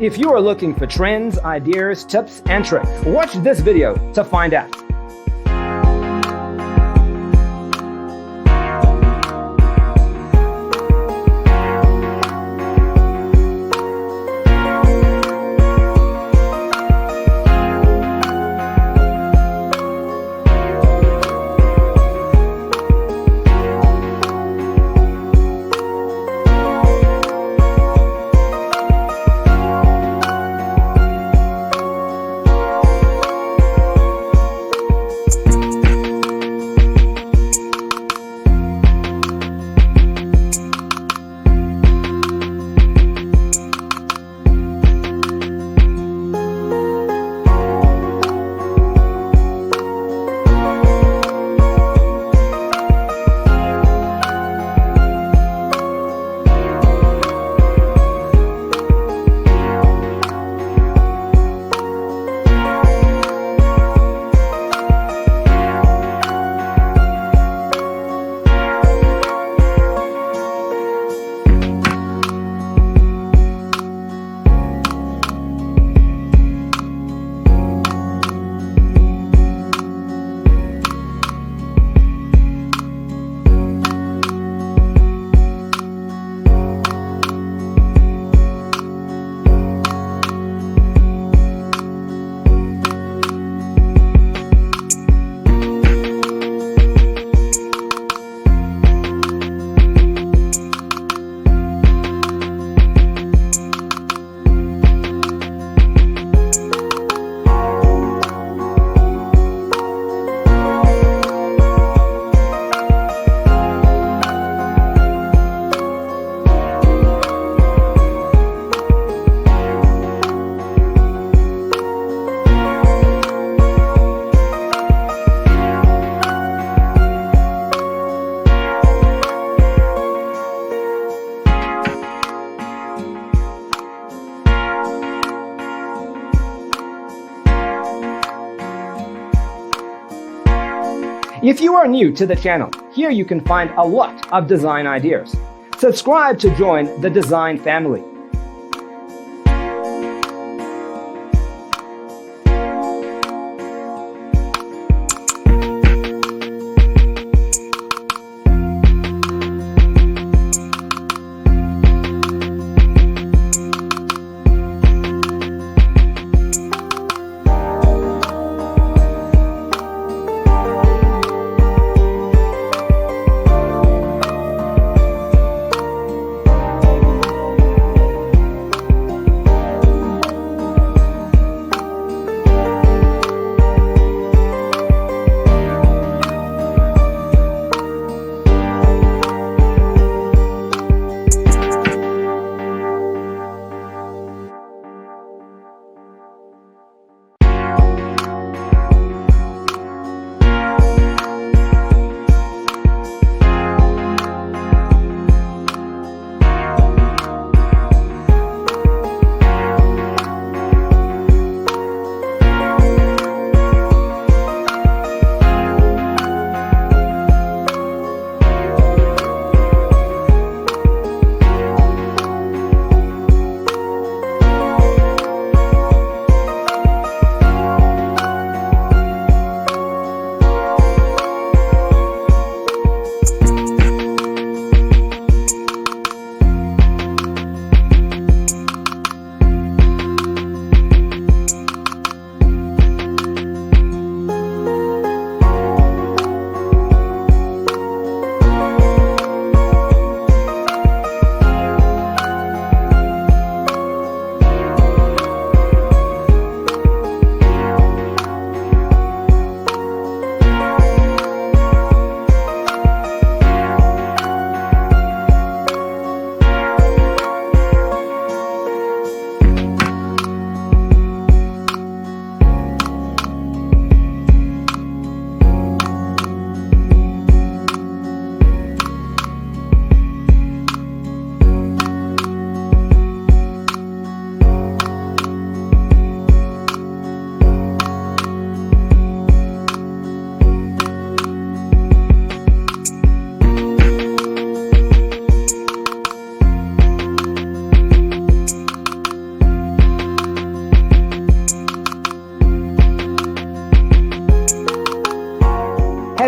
If you are looking for trends, ideas, tips, and tricks, watch this video to find out. If you are new to the channel, here you can find a lot of design ideas. Subscribe to join the design family.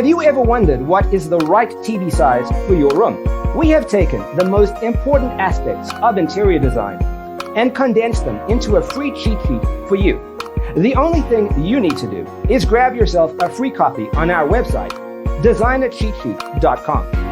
Have you ever wondered what is the right TV size for your room? We have taken the most important aspects of interior design and condensed them into a free cheat sheet for you. The only thing you need to do is grab yourself a free copy on our website, designercheatsheet.com.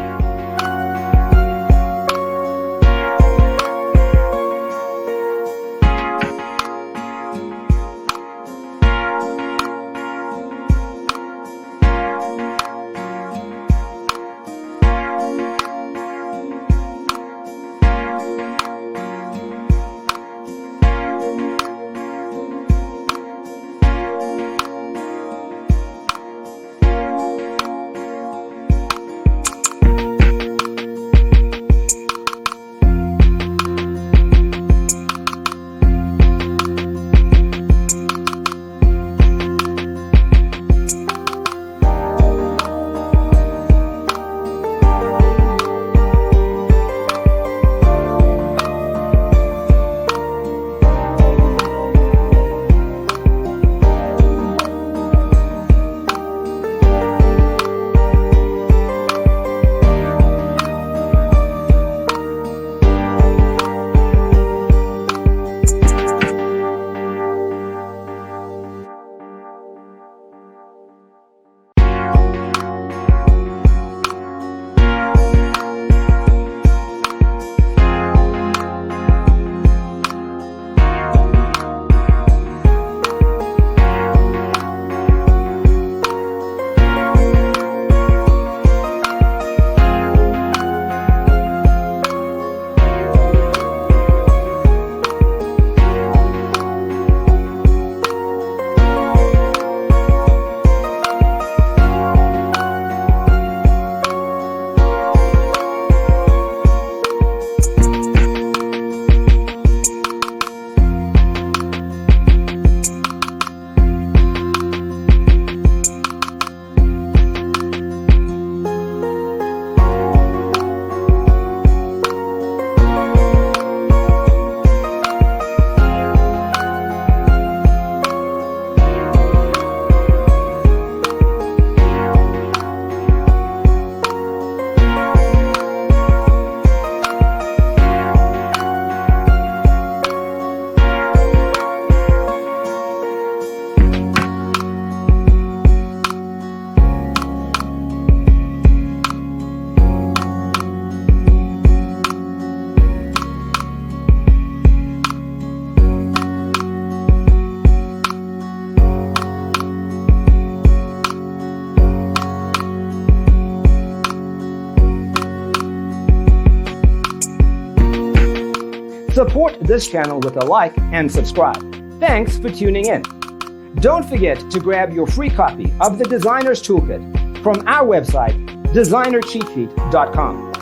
Support this channel with a like and subscribe. Thanks for tuning in. Don't forget to grab your free copy of the Designer's Toolkit from our website, designercheatsheet.com.